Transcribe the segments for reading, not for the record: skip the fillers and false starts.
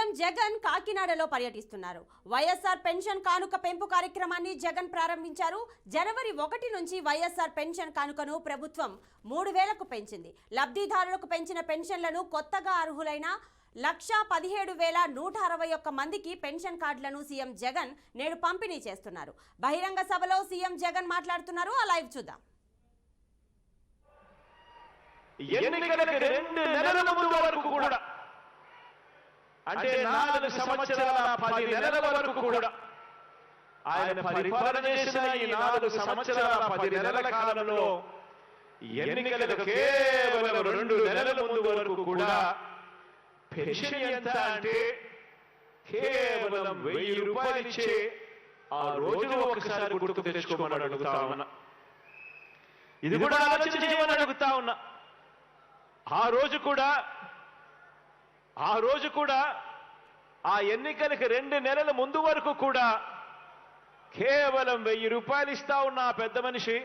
CM Jagan కాకినాడలో పర్యటిస్తున్నారు. YSR pension కానుక పెంపు కార్యక్రమాన్ని జగన్ ప్రారంభించారు. జనవరి 1 నుంచి వైఎస్ఆర్ పెన్షన్ కానుకను ప్రభుత్వం 3000కు పెంచింది. లబ్ధిదారులకు పెంచిన పెన్షన్లను కొత్తగా అర్హులైన 1,17,161 మందికి పెన్షన్ కార్డులను సీఎం జగన్ నేడు పంపిణీ చేస్తున్నారు. బహిరంగ సభలో సీఎం జగన్ మాట్లాడుతున్నారు. ఆ లైవ్ చూద్దాం. ఎన్నికలకు 2 నెలల ముందు వరకు కూడా అంటే 4 సంవత్సరాల 10 నెలల వరకు కూడా ఆయన పరిపాలన చేసిన ఈ 4 సంవత్సరాల 10 నెలల కాలంలో ఎన్నికలకు కేవలం 2 నెలల ముందు వరకు కూడా పెన్షన్ ఎంత అంటే కేవలం 1000 రూపాయలు ఇచ్చే ఆ రోజులు ఒకసారి గుర్తుకు తెచ్చుకోమని అడుగుతా ఉన్నా. ఇది కూడా ఆలోచన చేయమని అడుగుతా ఉన్నా. ఆ రోజు కూడా ఆ ఎన్నికలకు 2 నెలల ముందు వరకు కూడా కేవలం 1000 రూపాయలు ఇస్తా ఉన్న ఆ పెద్ద మనిషి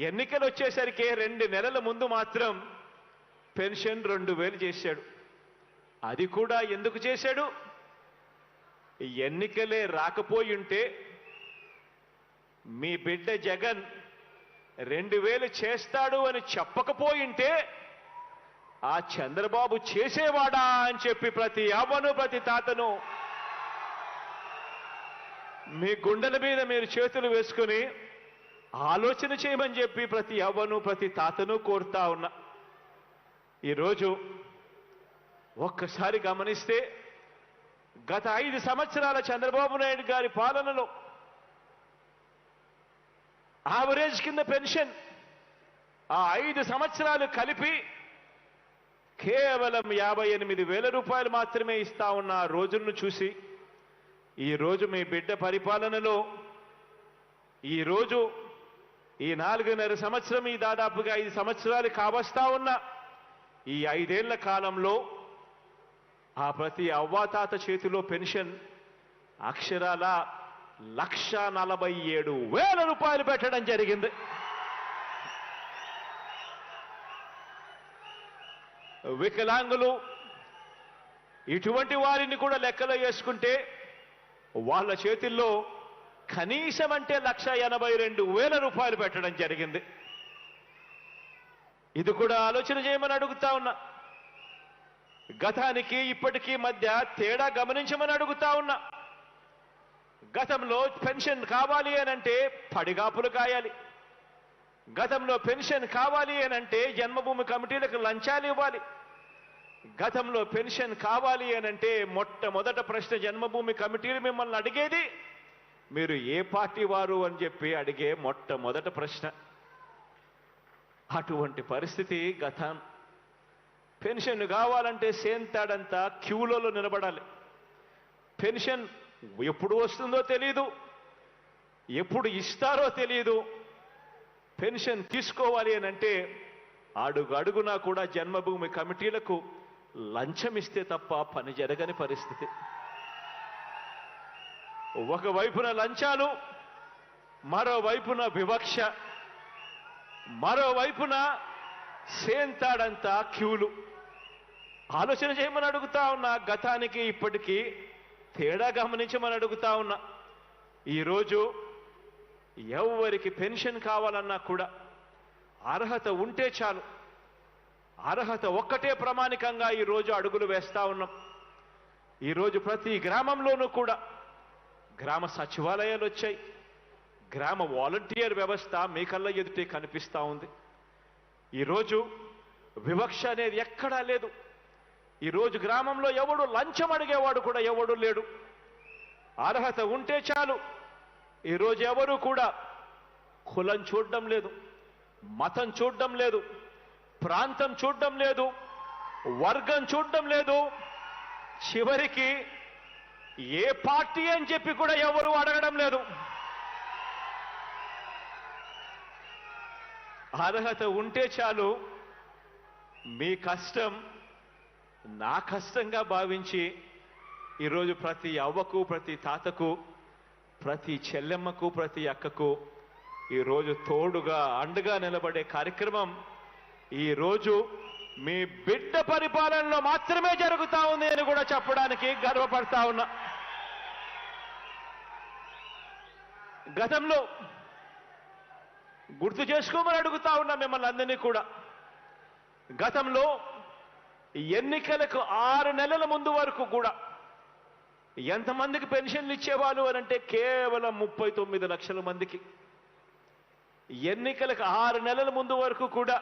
ఎన్నికలు వచ్చేసరికి 2 నెలల ముందు మాత్రం పెన్షన్ 2000 చేశాడు. అది కూడా ఎందుకు చేశాడు? ఎన్నికలే రాకపోయి ఉంటే మీ బిడ్డ జగన్ 2000 చేస్తాడు అని చెప్పకపోయింటే ఆ చంద్రబాబు చేసేవాడా అని చెప్పి ప్రతి అవ్వను ప్రతి తాతను మీ గుండెల మీద మీరు చేతులు వేసుకుని ఆలోచన చేయమని చెప్పి ప్రతి అవ్వను ప్రతి తాతను కోరుతా ఉన్నా. ఈరోజు ఒక్కసారి గమనిస్తే గత 5 సంవత్సరాల చంద్రబాబు నాయుడు గారి పాలనలో యావరేజ్ కింద పెన్షన్ ఆ 5 సంవత్సరాలు కలిపి కేవలం 58,000 రూపాయలు మాత్రమే ఇస్తా ఉన్న ఆ రోజులను చూసి ఈరోజు మీ బిడ్డ పరిపాలనలో ఈరోజు ఈ 4.5 సంవత్సరం ఈ దాదాపుగా 5 సంవత్సరాలు కావస్తా ఉన్న ఈ 5 ఏళ్ల కాలంలో ఆ ప్రతి అవ్వాతాత చేతిలో పెన్షన్ అక్షరాల 1,47,000 రూపాయలు పెట్టడం జరిగింది. వికలాంగులు ఇటువంటి వారిని కూడా లెక్కలో వేసుకుంటే వాళ్ళ చేతుల్లో కనీసం అంటే 1,82,000 రూపాయలు పెట్టడం జరిగింది. ఇది కూడా ఆలోచన చేయమని అడుగుతా ఉన్నా. గతానికి ఇప్పటికీ మధ్య తేడా గమనించమని అడుగుతా ఉన్నా. గతంలో పెన్షన్ కావాలి అనంటే పడిగాపులు కాయాలి. గతంలో పెన్షన్ కావాలి అనంటే జన్మభూమి కమిటీలకు లంచాలు ఇవ్వాలి. గతంలో పెన్షన్ కావాలి అనంటే మొట్టమొదట ప్రశ్న జన్మభూమి కమిటీలు మిమ్మల్ని అడిగేది మీరు ఏ పార్టీ వారు అని చెప్పి అడిగే మొట్టమొదట ప్రశ్న. అటువంటి పరిస్థితి గతం. పెన్షన్ కావాలంటే సేంతాడంతా క్యూలలో నిలబడాలి. పెన్షన్ ఎప్పుడు వస్తుందో తెలియదు, ఎప్పుడు ఇస్తారో తెలియదు. పెన్షన్ తీసుకోవాలి అని అంటే అడుగు అడుగునా కూడా జన్మభూమి కమిటీలకు లంచం ఇస్తే తప్ప పని జరగని పరిస్థితి. ఒకవైపున లంచాలు, మరోవైపున వివక్ష, మరోవైపున సేంతాడంతా క్యూలు. ఆలోచన చేయమని అడుగుతా ఉన్నా. గతానికి ఇప్పటికీ తేడా గమనించమని అడుగుతా ఉన్నా. ఈరోజు ఎవరికి పెన్షన్ కావాలన్నా కూడా అర్హత ఉంటే చాలు. అర్హత ఒక్కటే ప్రామాణికంగా ఈరోజు అడుగులు వేస్తా ఉన్నాం. ఈరోజు ప్రతి గ్రామంలోనూ కూడా గ్రామ సచివాలయాలు వచ్చాయి. గ్రామ వాలంటీర్ వ్యవస్థ మీ కళ్ళ ఎదుటే కనిపిస్తూ ఉంది. ఈరోజు వివక్ష అనేది ఎక్కడా లేదు. ఈరోజు గ్రామంలో ఎవడు లంచం అడిగేవాడు కూడా ఎవడు లేడు. అర్హత ఉంటే చాలు. ఈరోజు ఎవరు కూడా కులం చూడడం లేదు, మతం చూడడం లేదు, ప్రాంతం చూడడం లేదు, వర్గం చూడడం లేదు, చివరికి ఏ పార్టీ అని చెప్పి కూడా ఎవరు అడగడం లేదు. అర్హత ఉంటే చాలు. మీ కష్టం నా కష్టంగా భావించి ఈరోజు ప్రతి అవ్వకు ప్రతి తాతకు ప్రతి చెల్లెమ్మకు ప్రతి అక్కకు ఈరోజు తోడుగా అండగా నిలబడే కార్యక్రమం ఈరోజు మీ బిడ్డ పరిపాలనలో మాత్రమే జరుగుతా ఉంది అని కూడా చెప్పడానికి గర్వపడతా ఉన్నా. గతంలో గుర్తు చేసుకోమని అడుగుతా ఉన్నా మిమ్మల్ని అందరినీ కూడా. గతంలో ఎన్నికలకు 6 నెలల ముందు వరకు కూడా ఎంతమందికి పెన్షన్లు ఇచ్చేవాళ్ళు అని అంటే కేవలం 39 లక్షల మందికి. ఎన్నికలకు 6 నెలల ముందు వరకు కూడా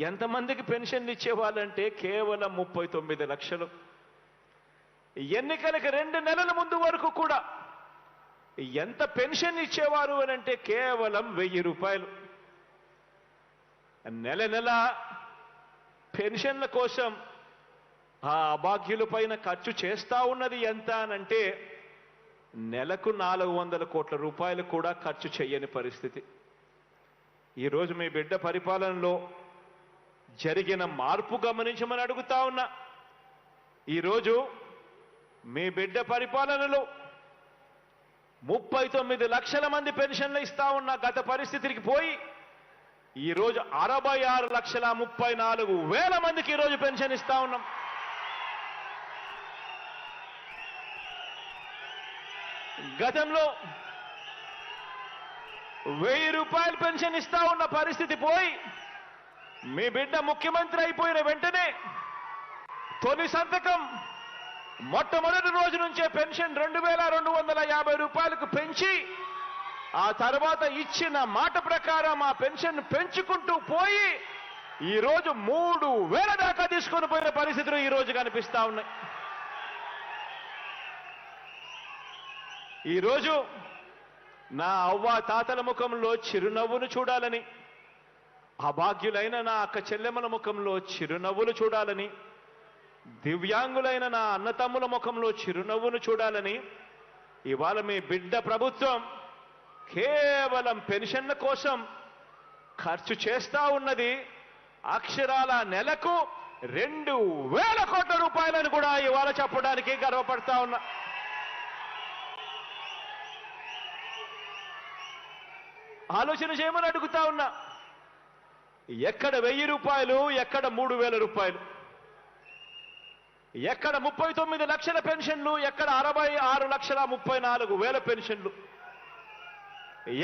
ఎంతమందికి పెన్షన్లు ఇచ్చేవాళ్ళంటే కేవలం 39 లక్షలు. ఎన్నికలకు 2 నెలల ముందు వరకు కూడా ఎంత పెన్షన్ ఇచ్చేవారు అని అంటే కేవలం 1000 రూపాయలు. నెల నెల పెన్షన్ల కోసం ఆ అభాగ్యుల పైన ఖర్చు చేస్తా ఉన్నది ఎంత అనంటే నెలకు 400 కోట్ల రూపాయలు కూడా ఖర్చు చేయని పరిస్థితి. ఈరోజు మీ బిడ్డ పరిపాలనలో జరిగిన మార్పు గమనించమని అడుగుతా ఉన్నా. ఈరోజు మీ బిడ్డ పరిపాలనలో 39 లక్షల మంది పెన్షన్లు ఇస్తా ఉన్న గత పరిస్థితికి పోయి ఈరోజు 66,34,000 మందికి ఈరోజు పెన్షన్ ఇస్తా ఉన్నాం. గతంలో 1000 రూపాయలు పెన్షన్ ఇస్తా ఉన్న పరిస్థితి పోయి మీ బిడ్డ ముఖ్యమంత్రి అయిపోయిన వెంటనే తొలి సంతకం మొట్టమొదటి రోజు నుంచే పెన్షన్ 2,250 రూపాయలకు పెంచి ఆ తర్వాత ఇచ్చిన మాట ప్రకారం ఆ పెన్షన్ పెంచుకుంటూ పోయి ఈరోజు 3,000 దాకా తీసుకొని పోయిన పరిస్థితులు ఈరోజు కనిపిస్తా ఉన్నాయి. ఈరోజు నా అవ్వ తాతల ముఖంలో చిరునవ్వును చూడాలని, అభాగ్యులైన నా అక్క చెల్లెమ్మల ముఖంలో చిరునవ్వులు చూడాలని, దివ్యాంగులైన నా అన్నతమ్ముల ముఖంలో చిరునవ్వును చూడాలని ఇవాళ మీ బిడ్డ ప్రభుత్వం కేవలం పెన్షన్ల కోసం ఖర్చు చేస్తా ఉన్నది అక్షరాల నెలకు 2,000 కోట్ల రూపాయలను కూడా ఇవాళ చెప్పడానికి గర్వపడతా ఉన్నా. ఆలోచన చేయమని అడుగుతా ఉన్నా. ఎక్కడ 1000 రూపాయలు, ఎక్కడ 3,000 రూపాయలు, ఎక్కడ 39 లక్షల పెన్షన్లు, ఎక్కడ 66,34,000 పెన్షన్లు,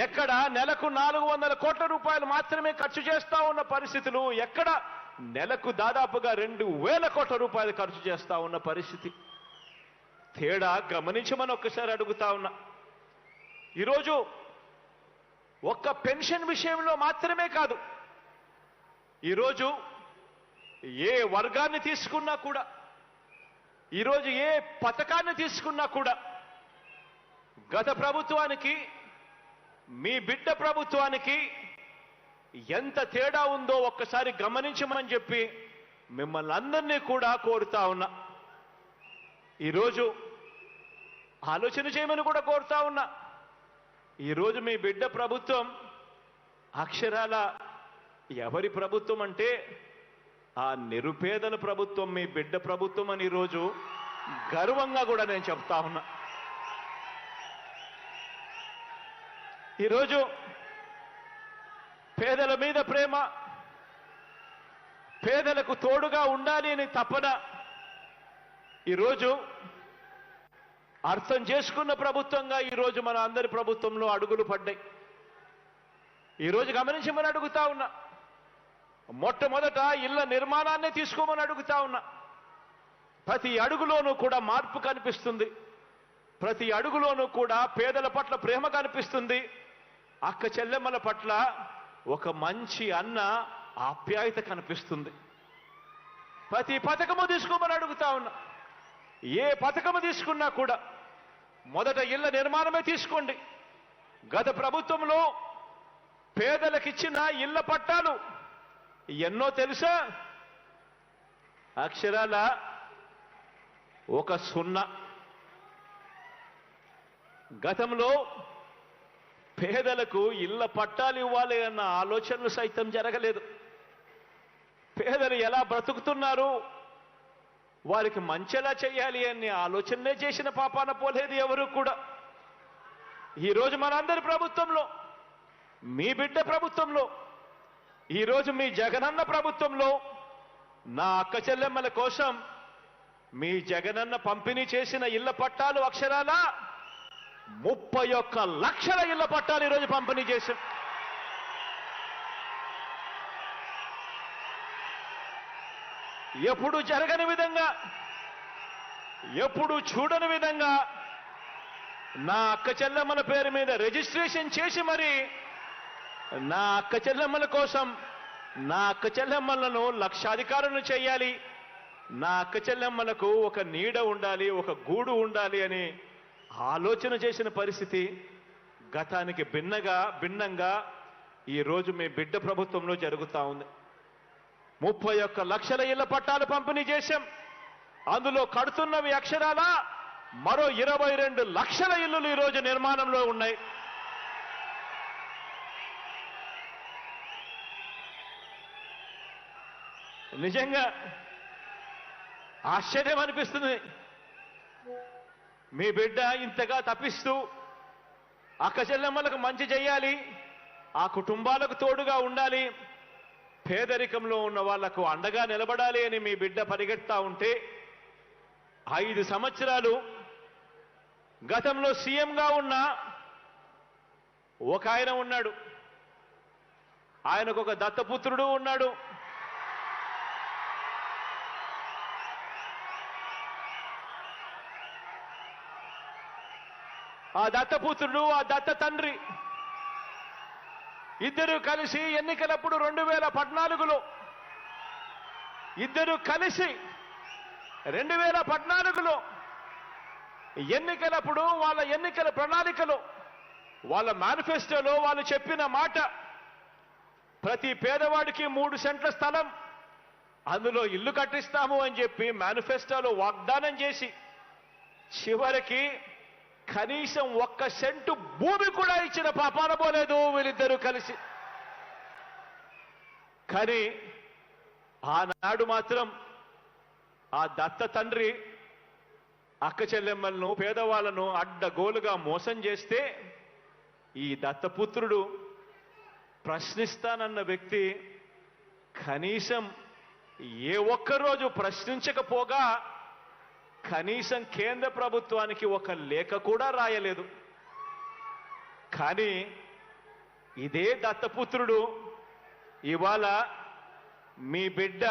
ఎక్కడ నెలకు 400 కోట్ల రూపాయలు మాత్రమే ఖర్చు చేస్తా ఉన్న పరిస్థితులు, ఎక్కడ నెలకు దాదాపుగా 2,000 కోట్ల రూపాయలు ఖర్చు చేస్తా ఉన్న పరిస్థితి. తేడా గమనించమని ఒక్కసారి అడుగుతా ఉన్నా. ఈరోజు ఒక్క పెన్షన్ విషయంలో మాత్రమే కాదు, ఈరోజు ఏ వర్గాన్ని తీసుకున్నా కూడా, ఈరోజు ఏ పథకాన్ని తీసుకున్నా కూడా గత ప్రభుత్వానికి మీ బిడ్డ ప్రభుత్వానికి ఎంత తేడా ఉందో ఒక్కసారి గమనించమని చెప్పి మిమ్మల్ని అందరినీ కూడా కోరుతా ఉన్నా. ఈరోజు ఆలోచన చేయమని కూడా కోరుతా ఉన్నా. ఈరోజు మీ బిడ్డ ప్రభుత్వం అక్షరాల ఎవరి ప్రభుత్వం అంటే ఆ నిరుపేదల ప్రభుత్వం, మీ బిడ్డ ప్రభుత్వం అని ఈరోజు గర్వంగా కూడా నేను చెప్తా ఉన్నా. ఈరోజు పేదల మీద ప్రేమ, పేదలకు తోడుగా ఉండాలి అని తపన ఈరోజు అర్థం చేసుకున్న ప్రభుత్వంగా ఈరోజు మన అందరి ప్రభుత్వంలో అడుగులు పడ్డాయి. ఈరోజు గమనించమని అడుగుతా ఉన్నా. మొట్టమొదట ఇళ్ల నిర్మాణాన్ని తీసుకోమని అడుగుతా ఉన్నా. ప్రతి అడుగులోనూ కూడా మార్పు కనిపిస్తుంది. ప్రతి అడుగులోనూ కూడా పేదల పట్ల ప్రేమ కనిపిస్తుంది. అక్క చెల్లెమ్మల పట్ల ఒక మంచి అన్న ఆప్యాయత కనిపిస్తుంది. ప్రతి పథకము తీసుకోమని అడుగుతా ఉన్నా. ఏ పథకము తీసుకున్నా కూడా మొదట ఇళ్ల నిర్మాణమే తీసుకోండి. గత ప్రభుత్వంలో పేదలకిచ్చిన ఇళ్ల పట్టాలు ఎన్నో తెలుసా? అక్షరాల ఒక 0. గతంలో పేదలకు ఇళ్ల పట్టాలు ఇవ్వాలి అన్న ఆలోచనలు సైతం జరగలేదు. పేదలు ఎలా బ్రతుకుతున్నారు, వారికి మంచెలా చేయాలి అనే ఆలోచనలే చేసిన పాపాన పోలేదు ఎవరు కూడా. ఈరోజు మనందరి ప్రభుత్వంలో, మీ బిడ్డ ప్రభుత్వంలో, ఈరోజు మీ జగనన్న ప్రభుత్వంలో నా అక్క చెల్లెమ్మల కోసం మీ జగనన్న పంపిణీ చేసిన ఇళ్ల పట్టాలు అక్షరాల 31 లక్షల ఇళ్ల పట్టాలు ఈరోజు పంపిణీ చేశాం. ఎప్పుడు జరగని విధంగా, ఎప్పుడు చూడని విధంగా నా అక్క చెల్లెమ్మల పేరు మీద రిజిస్ట్రేషన్ చేసి మరి నా అక్క చెల్లెమ్మల కోసం, నా అక్క చెల్లెమ్మలను లక్షాధికారులను చేయాలి, నా అక్క చెల్లెమ్మలకు ఒక నీడ ఉండాలి, ఒక గూడు ఉండాలి అని ఆలోచన చేసిన పరిస్థితి గతానికి భిన్నంగా ఈరోజు మీ బిడ్డ ప్రభుత్వంలో జరుగుతూ ఉంది. 31 లక్షల ఇళ్ల పట్టాలు పంపిణీ చేశాం. అందులో కడుతున్నవి అక్షరాల మరో 22 లక్షల ఇళ్లు ఈరోజు నిర్మాణంలో ఉన్నాయి. నిజంగా ఆశ్చర్యం అనిపిస్తుంది. మీ బిడ్డ ఇంతగా తప్పిస్తూ అక్క చెల్లెమ్మలకు మంచి చేయాలి, ఆ కుటుంబాలకు తోడుగా ఉండాలి, పేదరికంలో ఉన్న వాళ్లకు అండగా నిలబడాలి అని మీ బిడ్డ పరిగెత్తా ఉంటే 5 సంవత్సరాలు గతంలో సీఎంగా ఉన్న ఒక ఆయన ఉన్నాడు. ఆయనకు ఒక దత్తపుత్రుడు ఉన్నాడు. ఆ దత్తపుత్రుడు, ఆ దత్త తండ్రి ఇద్దరు కలిసి ఎన్నికలప్పుడు 2014లో ఇద్దరు కలిసి 2014లో ఎన్నికలప్పుడు వాళ్ళ ఎన్నికల ప్రణాళికలో, వాళ్ళ మేనిఫెస్టోలో వాళ్ళు చెప్పిన మాట, ప్రతి పేదవాడికి 3 సెంట్ల స్థలం, అందులో ఇల్లు కట్టిస్తాము అని చెప్పి మేనిఫెస్టోలో వాగ్దానం చేసి చివరికి కనీసం 1 సెంటు భూమి కూడా ఇచ్చిన పాపాన పోలేదు వీళ్ళిద్దరూ కలిసి. కానీ ఆనాడు మాత్రం ఆ దత్త తండ్రి అక్క చెల్లెమ్మలను, పేదవాళ్లను అడ్డగోలుగా మోసం చేస్తే ఈ దత్తపుత్రుడు ప్రశ్నిస్తానన్న వ్యక్తి కనీసం ఏ ఒక్కరోజు ప్రశ్నించకపోగా కనీసం కేంద్ర ప్రభుత్వానికి ఒక లేఖ కూడా రాయలేదు. కానీ ఇదే దత్తపుత్రుడు ఇవాళ మీ బిడ్డ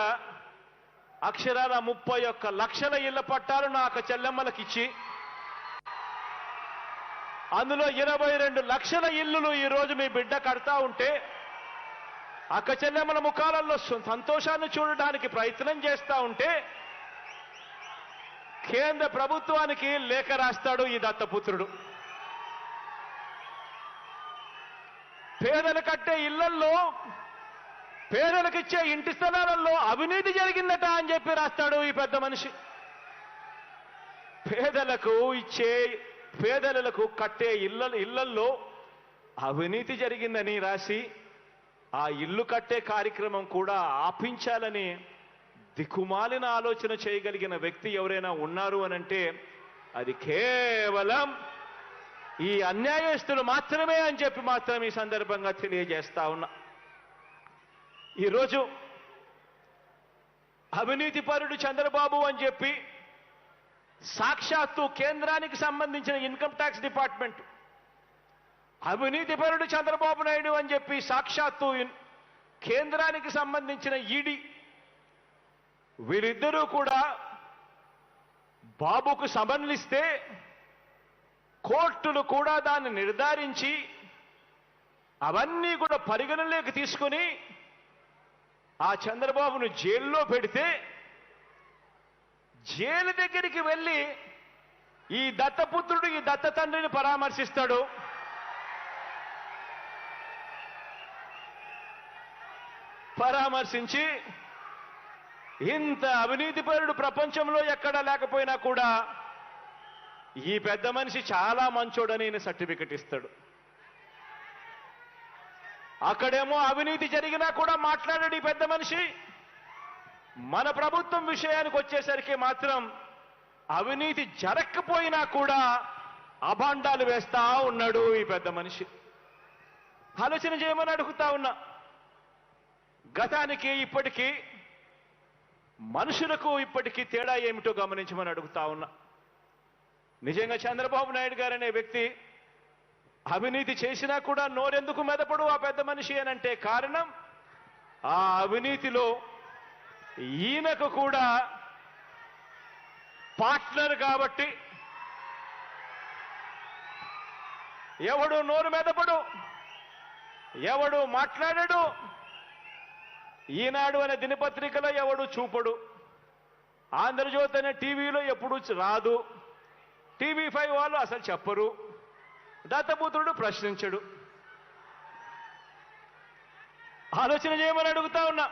అక్షరాల 31 లక్షల ఇళ్ల పట్టాలు నా అక్క చెల్లెమ్మలకిచ్చి అందులో 22 లక్షల ఇల్లులు ఈరోజు మీ బిడ్డ కడతా ఉంటే అక్క చెల్లెమ్మల ముఖాలలో సంతోషాన్ని చూడడానికి ప్రయత్నం చేస్తా ఉంటే కేంద్ర ప్రభుత్వానికి లేఖ రాస్తాడు ఈ దత్తపుత్రుడు. పేదలు కట్టే ఇళ్లల్లో, పేదలకిచ్చే ఇంటి స్థలాలలో అవినీతి జరిగిందట అని చెప్పి రాస్తాడు ఈ పెద్ద మనిషి. పేదలకు కట్టే ఇళ్లల్లో అవినీతి జరిగిందని రాసి ఆ ఇల్లు కట్టే కార్యక్రమం కూడా ఆపించాలని దిక్కుమాలిన ఆలోచన చేయగలిగిన వ్యక్తి ఎవరైనా ఉన్నారు అనంటే అది కేవలం ఈ అన్యాయస్తులు మాత్రమే అని చెప్పి మాత్రం ఈ సందర్భంగా తెలియజేస్తా ఉన్నా. ఈరోజు అవినీతిపరుడు చంద్రబాబు అని చెప్పి సాక్షాత్తు కేంద్రానికి సంబంధించిన ఇన్కమ్ ట్యాక్స్ డిపార్ట్మెంట్, అవినీతిపరుడు చంద్రబాబు నాయుడు అని చెప్పి సాక్షాత్తు కేంద్రానికి సంబంధించిన ఈడీ, వీరిద్దరూ కూడా బాబుకు సమన్లిస్తే కోర్టులు కూడా దాన్ని నిర్ధారించి అవన్నీ కూడా పరిగణలోకి తీసుకుని ఆ చంద్రబాబును జైల్లో పెడితే జైలు దగ్గరికి వెళ్ళి ఈ దత్తపుత్రుడు ఈ దత్త తండ్రిని పరామర్శిస్తాడు. పరామర్శించి ఇంత అవినీతిపరుడు ప్రపంచంలో ఎక్కడా లేకపోయినా కూడా ఈ పెద్ద మనిషి చాలా మంచోడని ఈయన సర్టిఫికెట్ ఇస్తాడు. అక్కడేమో అవినీతి జరిగినా కూడా మాట్లాడాడు ఈ పెద్ద మనిషి. మన ప్రభుత్వం విషయానికి వచ్చేసరికి మాత్రం అవినీతి జరగకపోయినా కూడా అభాండాలు వేస్తా ఉన్నాడు ఈ పెద్ద మనిషి. ఆలోచన చేయమని అడుగుతా ఉన్నా. గతానికి ఇప్పటికీ మనుషులకు ఇప్పటికీ తేడా ఏమిటో గమనించమని అడుగుతా ఉన్నా. నిజంగా చంద్రబాబు నాయుడు గారు అనే వ్యక్తి అవినీతి చేసినా కూడా నోరెందుకు మెదపడు ఆ పెద్ద మనిషి అనంటే కారణం ఆ అవినీతిలో ఈయనకు కూడా పార్ట్నర్ కాబట్టి ఎవడు నోరు మెదపడు, ఎవడు మాట్లాడడు, ఈనాడు అనే దినపత్రికలో ఎవడు చూపడు, ఆంధ్రజ్యోతి అనే టీవీలో ఎప్పుడు రాదు, TV5 వాళ్ళు అసలు చెప్పరు, దత్తపుత్రుడు ప్రశ్నించడు. ఆలోచన చేయమని అడుగుతా ఉన్నా.